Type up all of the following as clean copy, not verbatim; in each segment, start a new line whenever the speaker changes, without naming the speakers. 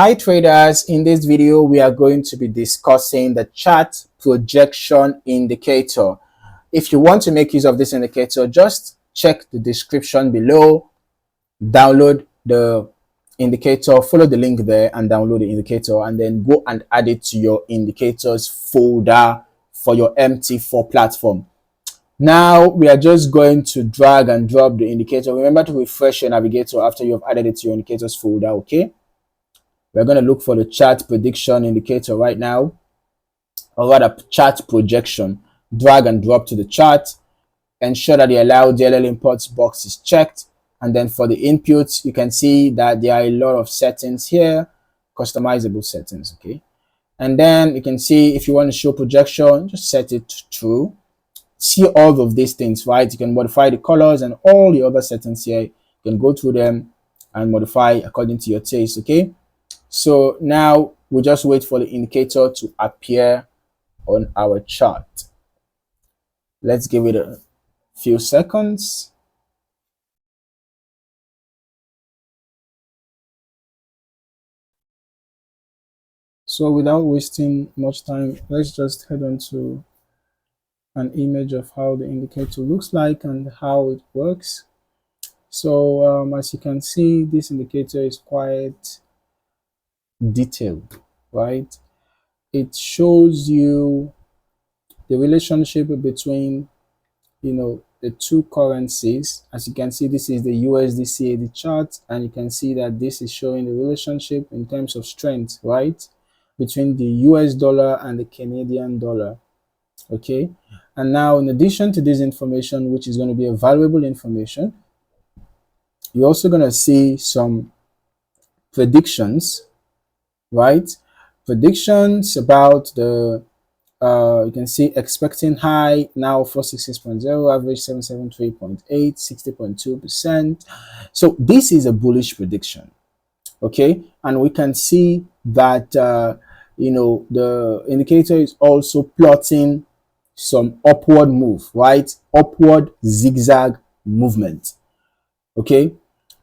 Hi traders, in this video we are going to be discussing the chart projection indicator. If you want to make use of this indicator, just check the description below, download the indicator, follow the link there and download the indicator, and then go and add it to your indicators folder for your MT4 platform. Now we are just going to drag and drop the indicator. Remember to refresh your navigator after you have added it to your indicators folder, okay? We're going to look for the chart prediction indicator right now, or rather chart projection. Drag and drop to the chart. Ensure that the allow DLL imports box is checked. And then for the inputs, you can see that there are a lot of settings here, customizable settings, okay? And then you can see if you want to show projection, just set it to true. See all of these things, right? You can modify the colors and all the other settings here. You can go through them and modify according to your taste, okay? So now we'll just wait for the indicator to appear on our chart. Let's give it a few seconds. So without wasting much time, let's just head on to an image of how the indicator looks like and how it works. So as you can see, this indicator is quite detailed, right? It shows you the relationship between, the two currencies. As you can see, this is the USD/CAD chart, and you can see that this is showing the relationship in terms of strength, right, between the US dollar and the Canadian dollar. Okay, and now in addition to this information, which is going to be a valuable information, you're also going to see some predictions, right? Predictions about the you can see expecting high now 466.0, average 773.8, 60.2%. So this is a bullish prediction, okay? And we can see that the indicator is also plotting some upward move, right? Upward zigzag movement, okay?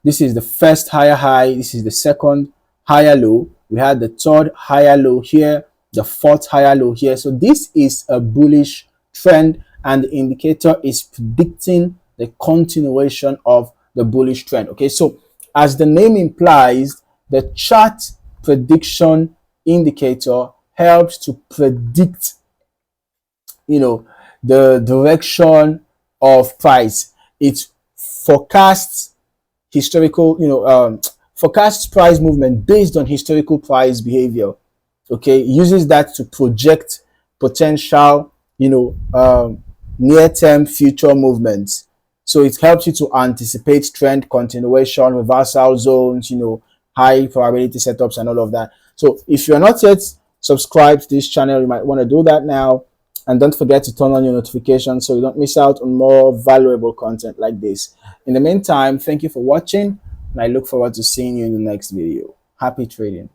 This is the first higher high, this is the second higher low. We had the third higher low here, the fourth higher low here. So this is a bullish trend, and the indicator is predicting the continuation of the bullish trend. Okay, so as the name implies, the chart prediction indicator helps to predict the direction of price. It forecasts historical forecasts price movement based on historical price behavior. Okay, uses that to project potential near-term future movements. So it helps you to anticipate trend continuation, reversal zones, high probability setups and all of that. So if you're not yet subscribed to this channel, you might want to do that now, and don't forget to turn on your notifications so you don't miss out on more valuable content like this. In the meantime, thank you for watching, and I look forward to seeing you in the next video. Happy trading.